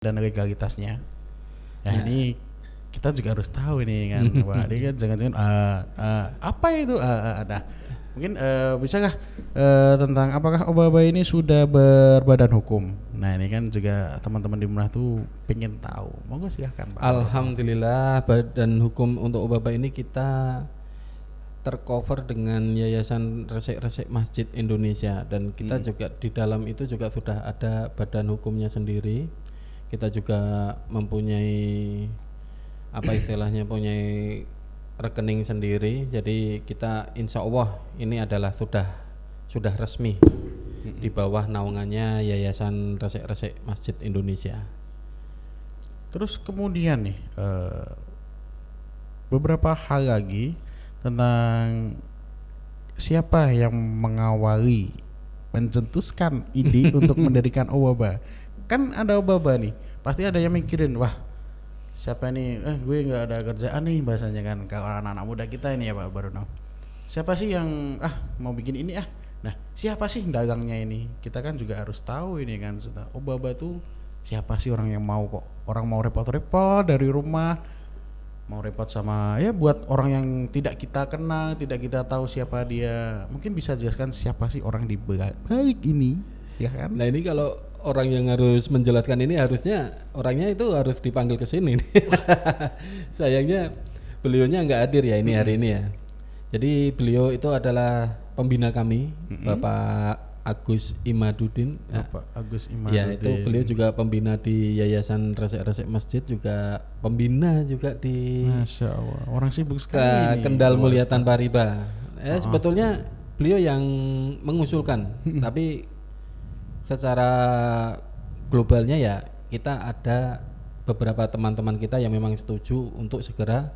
dan legalitasnya. Nah ini kita juga harus tahu ini kan. Wah ini kan jangan-jangan apa itu? Nah mungkin bisakah tentang apakah oba-oba ini sudah berbadan hukum? Nah ini kan juga teman-teman di Munah tuh pengen tahu. Monggo silahkan Pak. Alhamdulillah badan hukum untuk oba-oba ini kita tercover dengan Yayasan Resik-Resik Masjid Indonesia, dan kita juga di dalam itu juga sudah ada badan hukumnya sendiri. Kita juga mempunyai apa istilahnya, punyai rekening sendiri. Jadi kita insya Allah ini adalah sudah resmi di bawah naungannya Yayasan Resik-Resik Masjid Indonesia. Terus kemudian nih beberapa hal lagi tentang siapa yang mengawali mencetuskan ide untuk mendirikan oba-oba. Kan ada oba-oba nih, pasti ada yang mikirin, wah siapa nih, gue nggak ada kerjaan nih bahasanya kan, kalau anak-anak muda kita ini ya Pak Barono. Siapa sih yang mau bikin ini Nah siapa sih dagangnya ini? Kita kan juga harus tahu ini kan, oba-oba tuh siapa sih orang yang mau kok, orang mau repot-repot dari rumah, mau repot sama ya buat orang yang tidak kita kenal, tidak kita tahu siapa dia. Mungkin bisa jelaskan siapa sih orang di balik ini, ya kan? Nah ini kalau orang yang harus menjelaskan ini harusnya orangnya itu harus dipanggil ke sini. Sayangnya beliaunya nggak hadir ya ini hari ini ya. Jadi beliau itu adalah pembina kami, Bapak Agus Imaduddin. Bapak Agus Imaduddin. Ya itu beliau juga pembina di Yayasan Resik-Resik Masjid, juga pembina juga di Masya Allah, orang sibuk sekali ini. Kendal Mulia Tanpa Riba. Sebetulnya beliau yang mengusulkan, tapi secara globalnya ya kita ada beberapa teman-teman kita yang memang setuju untuk segera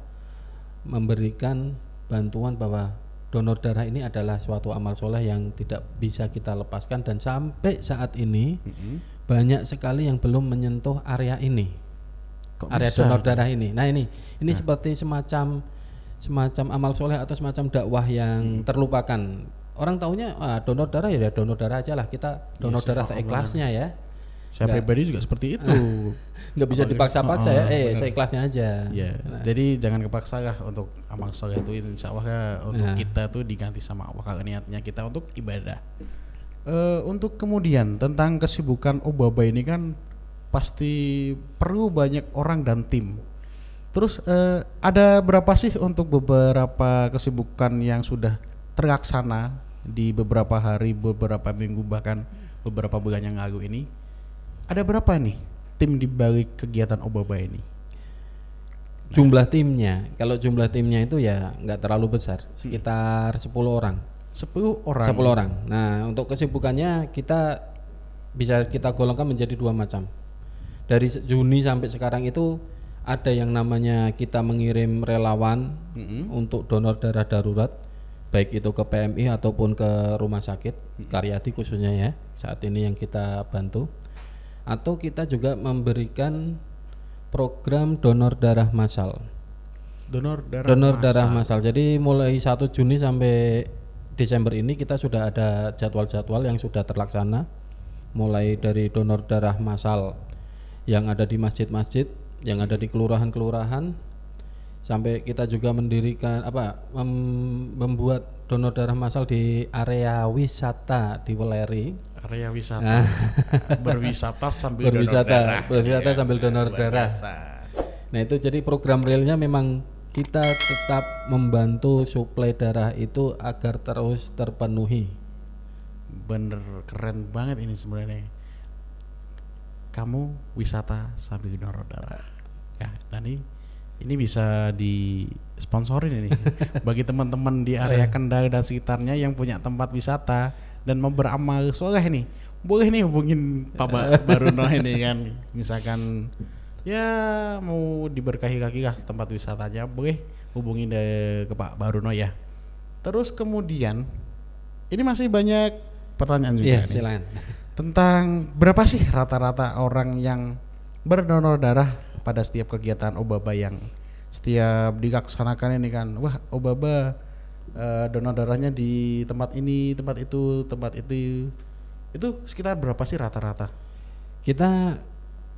memberikan bantuan bahwa donor darah ini adalah suatu amal soleh yang tidak bisa kita lepaskan, dan sampai saat ini banyak sekali yang belum menyentuh area ini. Kok area bisa? Donor darah ini. Nah ini seperti semacam amal soleh atau semacam dakwah yang terlupakan. Orang taunya donor darah ya donor darah aja lah, kita donor darah seikhlasnya ya. Saya pribadi juga seperti itu. Nggak bisa dipaksa-paksa ya, seikhlasnya aja. Ya, jadi jangan kepaksa lah untuk amal soleh itu, insya Allah untuk kita tuh diganti sama Allah kalau niatnya kita untuk ibadah. Untuk kemudian tentang kesibukan oba-oba ini kan pasti perlu banyak orang dan tim. Terus ada berapa sih untuk beberapa kesibukan yang sudah terlaksana di beberapa hari, beberapa minggu, bahkan beberapa bulan yang lalu ini? Ada berapa nih tim di balik kegiatan oba-oba ini? Jumlah timnya, kalau jumlah timnya itu ya nggak terlalu besar, sekitar 10 orang. 10 orang. 10 orang. Nah, untuk kesibukannya kita bisa kita golongkan menjadi dua macam. Dari Juni sampai sekarang itu ada yang namanya kita mengirim relawan untuk donor darah darurat, baik itu ke PMI ataupun ke rumah sakit Karyadi khususnya ya, saat ini yang kita bantu. Atau kita juga memberikan program donor darah massal. Donor darah massal. Jadi mulai 1 Juni sampai Desember ini kita sudah ada jadwal-jadwal yang sudah terlaksana, mulai dari donor darah massal yang ada di masjid-masjid, yang ada di kelurahan-kelurahan, sampai kita juga mendirikan membuat donor darah massal di area wisata di Weleri. Area wisata. Berwisata sambil donor darah. Berwisata sambil donor darah. Nah itu jadi program realnya memang kita tetap membantu suplai darah itu agar terus terpenuhi. Bener keren banget ini sebenarnya. Kamu wisata sambil donor darah. Ya, dan ini bisa disponsorin ini bagi teman-teman di area Kendal dan sekitarnya yang punya tempat wisata dan mau beramal soleh nih, boleh nih hubungin Pak Barono ini kan, misalkan ya mau diberkahi lagi lah tempat wisatanya, boleh hubungin ke Pak Barono ya. Terus kemudian ini masih banyak pertanyaan juga nih. Silakan. Tentang berapa sih rata-rata orang yang berdonor darah pada setiap kegiatan oba-oba yang setiap dilaksanakan ini kan, wah oba-oba donor darahnya di tempat ini, tempat itu, itu sekitar berapa sih rata-rata? Kita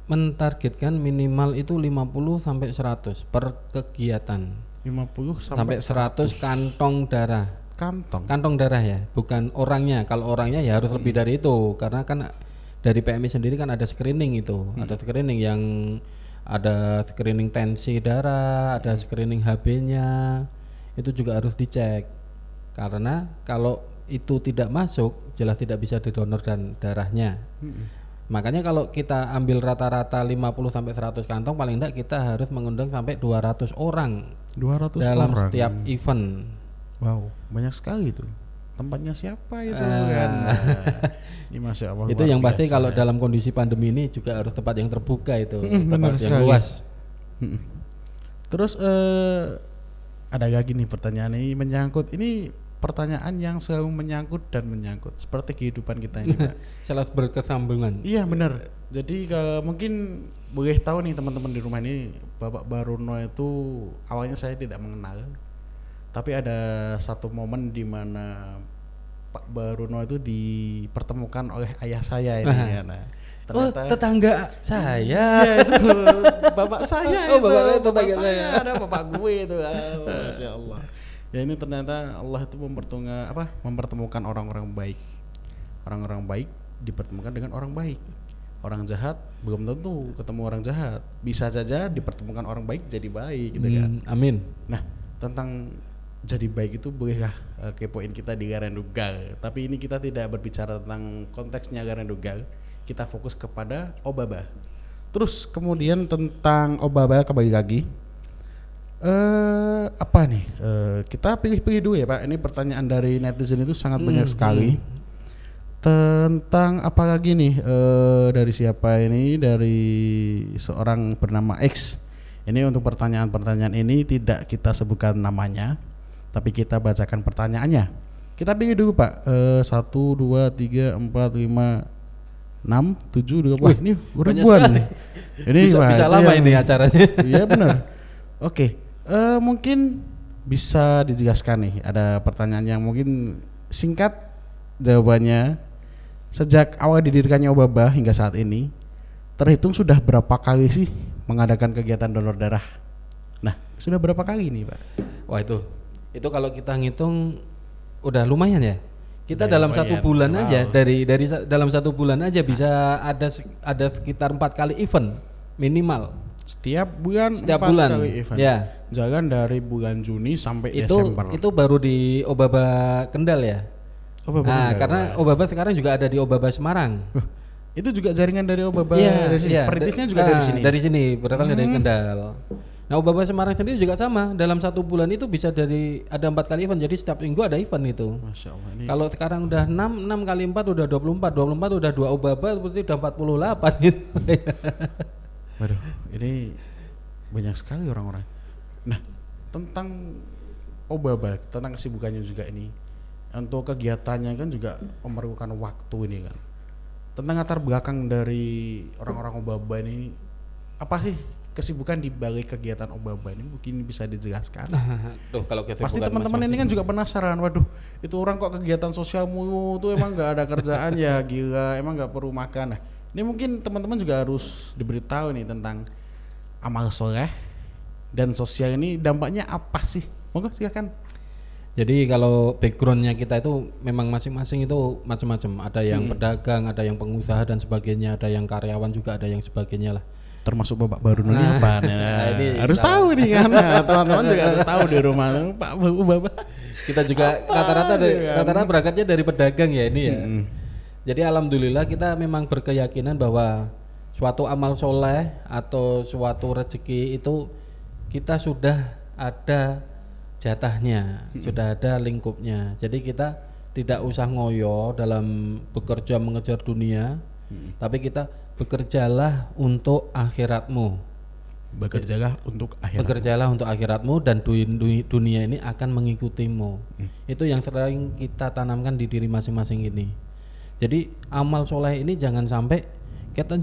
mentargetkan minimal itu 50 sampai 100 per kegiatan. 50 Sampai 100 kantong darah. Kantong darah ya, bukan orangnya. Kalau orangnya ya harus lebih dari itu, karena kan dari PMI sendiri kan ada screening itu, ada screening yang ada screening tensi darah, ada screening HB-nya, itu juga harus dicek. Karena kalau itu tidak masuk, jelas tidak bisa didonor dan darahnya. Makanya kalau kita ambil rata-rata 50 sampai 100 kantong, paling enggak kita harus mengundang sampai 200 orang 200 dalam orang. setiap event. Wow, banyak sekali itu. Tempatnya siapa itu kan? Ini Masya Allah. Itu luar yang pasti biasa kalau ya. dalam kondisi pandemi ini juga harus tempat yang terbuka itu, benar tempat yang sekali. luas. Terus ada lagi nih pertanyaan ini menyangkut, ini pertanyaan yang selalu menyangkut dan menyangkut seperti kehidupan kita ini Pak. Selalu berkesambungan. Iya benar. Jadi mungkin boleh tahu nih teman-teman di rumah ini, Bapak Baruno itu awalnya saya tidak mengenal, tapi ada satu momen di mana Pak Baruno itu dipertemukan oleh ayah saya ini. Nah, ternyata tetangga saya. Iya itu bapak saya Oh, itu. bapak Bapak tetangga saya saya. ada bapak gue itu. Masya Allah. Ya ini ternyata Allah itu mempertemukan orang-orang baik. Orang-orang baik dipertemukan dengan orang baik. Orang jahat belum tentu ketemu orang jahat. Bisa saja dipertemukan orang baik jadi baik gitu kan. Amin. Nah, tentang jadi baik itu bolehlah kepoin kita di Garandugal. Tapi ini kita tidak berbicara tentang konteksnya Garandugal. Kita fokus kepada Obaba. Terus kemudian tentang Obaba kembali lagi. Apa nih? Kita pilih-pilih dulu ya Pak. Ini pertanyaan dari netizen itu sangat banyak sekali. Tentang apa lagi nih? Dari siapa ini? Dari seorang bernama X. Ini untuk pertanyaan-pertanyaan ini tidak kita sebutkan namanya, tapi kita bacakan pertanyaannya. Kita pilih dulu Pak. 1, 2, 3, 4, 5, 6, 7, 2. Wah ini ribuan. Ini bisa lama ini acaranya. Iya benar. Oke, mungkin bisa dijelaskan nih. Ada pertanyaan yang mungkin singkat jawabannya. Sejak awal didirikannya Obaba hingga saat ini, terhitung sudah berapa kali sih mengadakan kegiatan donor darah? Nah, sudah berapa kali nih Pak? Wah itu kalau kita ngitung udah lumayan ya. Kita Udah dalam lumayan. satu bulan Wow. aja dalam satu bulan aja bisa ada sekitar 4 kali event minimal. Setiap bulan Setiap 4 bulan, kali event. ya. Jangan dari bulan Juni sampai Itu Desember. baru di Obaba Kendal ya. Obaba Nah, Kendal. karena Obaba sekarang juga ada di Obaba Semarang. Itu juga jaringan dari Obaba Iya, dari sini. iya. Perintisnya juga dari sini. Dari sini, berasal dari Kendal. Nah, Obaba Semarang sendiri juga sama. Dalam satu bulan itu bisa ada 4 kali event. Jadi setiap minggu ada event itu. Masya Allah ini. Kalau sekarang udah 6 kali 4 udah 24 udah 2 Obaba, berarti udah 48 gitu. Waduh, ini banyak sekali orang-orang. Nah, tentang Obaba, tentang kesibukannya juga ini, untuk kegiatannya kan juga memerlukan waktu ini kan. Tentang latar belakang dari orang-orang Obaba ini, apa sih kesibukan di balik kegiatan Obaba ini? Mungkin bisa dijelaskan. Tuh kalau Pasti teman-teman ini kan juga penasaran. Waduh, itu orang kok kegiatan sosial mulu tuh emang nggak ada kerjaan ya, gila, emang nggak perlu makan. Nah, ini mungkin teman-teman juga harus diberitahu nih tentang amal soleh dan sosial ini dampaknya apa sih? Monggo silakan. Jadi kalau backgroundnya kita itu memang masing-masing itu macam-macam. Ada yang pedagang, ada yang pengusaha dan sebagainya, ada yang karyawan juga, ada yang sebagainya lah. Termasuk Bapak Baruno ini apa? Nah, ini harus tahu nih kan. Nah, teman-teman juga harus tahu di rumah Pak Bapak. Kita juga rata-rata berangkatnya dari pedagang ya ini ya. Jadi alhamdulillah kita memang berkeyakinan bahwa suatu amal soleh atau suatu rezeki itu kita sudah ada jatahnya, sudah ada lingkupnya. Jadi kita tidak usah ngoyo dalam bekerja mengejar dunia, tapi kita bekerjalah untuk akhiratmu. Bekerjalah untuk akhirat. Bekerjalah untuk akhiratmu dan dunia ini akan mengikutimu. Itu yang sering kita tanamkan di diri masing-masing ini. Jadi amal soleh ini jangan sampai kita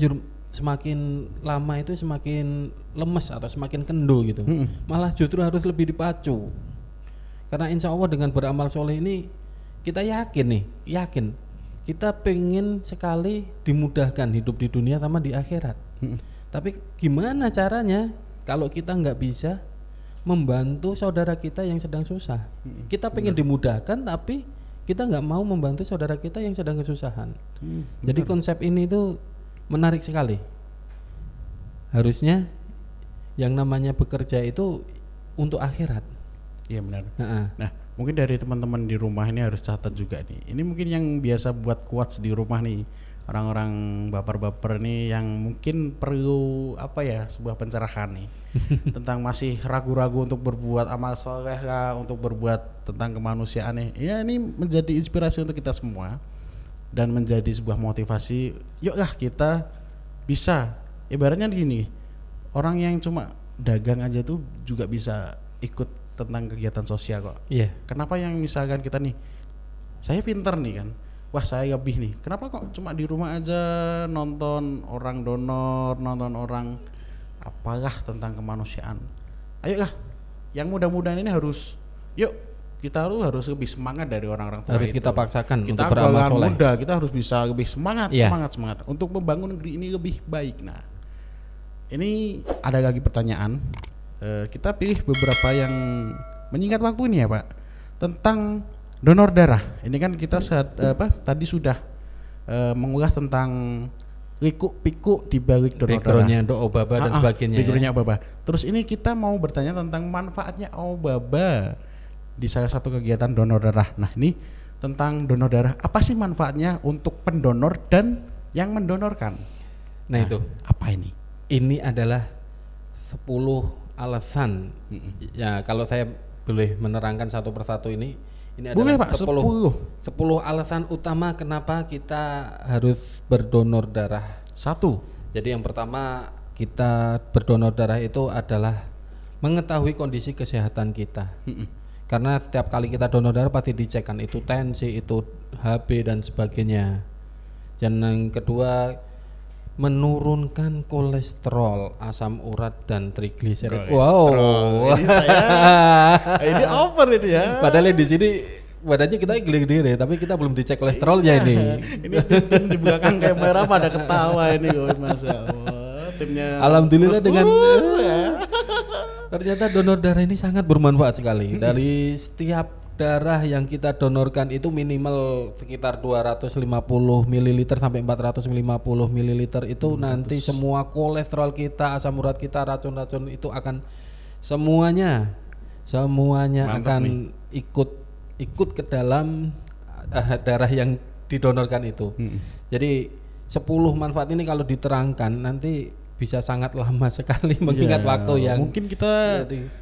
semakin lama itu semakin lemes atau semakin kendur gitu. Malah justru harus lebih dipacu. Karena insya Allah dengan beramal soleh ini kita yakin kita pengen sekali dimudahkan hidup di dunia sama di akhirat. Tapi gimana caranya kalau kita nggak bisa membantu saudara kita yang sedang susah? Kita pengen dimudahkan, tapi kita nggak mau membantu saudara kita yang sedang kesusahan. Jadi konsep ini tuh menarik sekali. Harusnya yang namanya bekerja itu untuk akhirat. Iya benar. Heeh. Nah, mungkin dari teman-teman di rumah ini harus catat juga nih. Ini mungkin yang biasa buat quotes di rumah nih, orang-orang baper-baper nih yang mungkin perlu apa ya, sebuah pencerahan nih tentang masih ragu-ragu untuk berbuat amal soleh kah, untuk berbuat tentang kemanusiaan nih. Ya ini menjadi inspirasi untuk kita semua dan menjadi sebuah motivasi. Yuklah kita bisa. Ibaratnya gini, orang yang cuma dagang aja tuh juga bisa ikut tentang kegiatan sosial kok. Iya. Kenapa yang misalkan kita nih, saya pinter nih kan, wah saya lebih nih, kenapa kok cuma di rumah aja nonton orang donor, nonton orang apalah tentang kemanusiaan. Ayolah, yang mudah-mudahan ini harus, yuk kita harus lebih semangat dari orang-orang tua Harus itu. kita paksakan Kita untuk beramal golongan soleh. muda, kita harus bisa lebih semangat, Iya. semangat untuk membangun negeri ini lebih baik. Nah, ini ada lagi pertanyaan. Kita pilih beberapa yang menyingkat waktu ini ya Pak, tentang donor darah. Ini kan kita tadi sudah mengulas tentang liku-piku di balik donor Backgroundnya darah. doa baba dan sebagainya. Backgroundnya Obaba. Terus ini kita mau bertanya tentang manfaatnya Obaba di salah satu kegiatan donor darah. Nah ini tentang donor darah, apa sih manfaatnya untuk pendonor dan yang mendonorkan? Nah itu, Apa ini? ini adalah 10 alasan. Ya kalau saya boleh menerangkan satu persatu ini Boleh, adalah Pak, 10 alasan utama kenapa kita harus berdonor darah. 1. Jadi yang pertama, kita berdonor darah itu adalah mengetahui kondisi kesehatan kita. Karena setiap kali kita donor darah pasti dicek kan, itu tensi, itu HB dan sebagainya. Dan yang kedua, menurunkan kolesterol, asam urat dan trigliserid. Kolesterol. Ini saya ini over itu ya. Padahal di sini badannya kita gede-gede, tapi kita belum dicek kolesterolnya ini. Ini tim di belakang kamera pada ketawa ini, oh, Masya Allah. Timnya Alhamdulillah dengan kurus, ya. ternyata donor darah ini sangat bermanfaat sekali. Dari setiap darah yang kita donorkan itu minimal sekitar 250 ml sampai 450 ml itu nanti semua kolesterol kita, asam urat kita, racun-racun itu akan semuanya Mantap akan nih. ikut ke dalam darah yang didonorkan itu. Jadi 10 manfaat ini kalau diterangkan nanti bisa sangat lama sekali mengingat Ya, waktu yang mungkin kita jadi-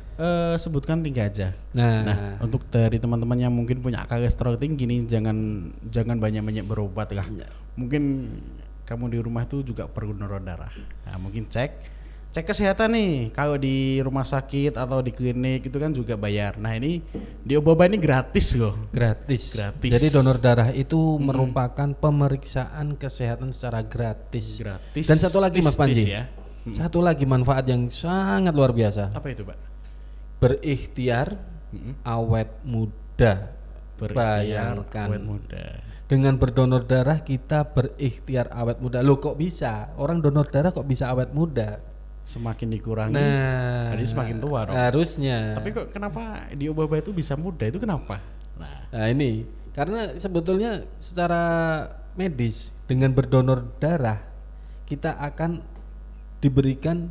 sebutkan 3 aja. Nah, Nah, untuk dari teman-teman yang mungkin punya kolesterol tinggi nih, jangan banyak-banyak berobat lah. Mungkin kamu di rumah tuh juga perlu donor darah. Nah, mungkin cek kesehatan nih. Kalau di rumah sakit atau di klinik itu kan juga bayar. Nah, ini di Obaba ini gratis loh. gratis. Gratis. Jadi donor darah itu merupakan pemeriksaan kesehatan secara gratis. Gratis. Dan satu lagi Mas Tistis Panji. ya. Satu lagi manfaat yang sangat luar biasa. Apa itu, Pak? Berikhtiar awet muda. Berikhtiar Bayangkan. awet muda. Dengan berdonor darah kita berikhtiar awet muda. Loh kok bisa? Orang donor darah kok bisa awet muda? Semakin dikurangi, Nah, jadi semakin tua dong. harusnya. Tapi kok kenapa di Obaba itu bisa muda? Itu kenapa? Nah ini karena sebetulnya secara medis dengan berdonor darah kita akan diberikan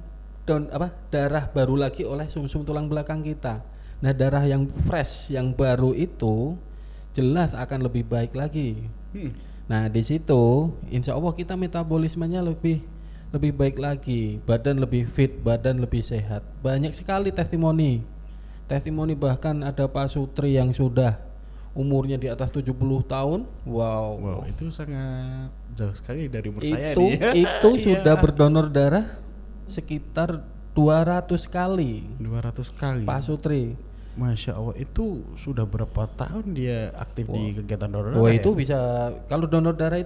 darah baru lagi oleh sumsum tulang belakang kita. Nah darah yang fresh yang baru itu jelas akan lebih baik lagi. Nah di situ insya Allah kita metabolismenya lebih baik lagi, badan lebih fit, badan lebih sehat. Banyak sekali testimoni bahkan ada Pak Sutri yang sudah umurnya di atas 70 tahun. Wow, itu sangat jauh sekali dari umur saya Itu nih. itu Iya. sudah berdonor darah sekitar 200 kali 200 kali. Pak Sutri. Masya Allah, itu sudah berapa tahun dia aktif di kegiatan donor Wah darah itu ya? bisa, kalau donor darah itu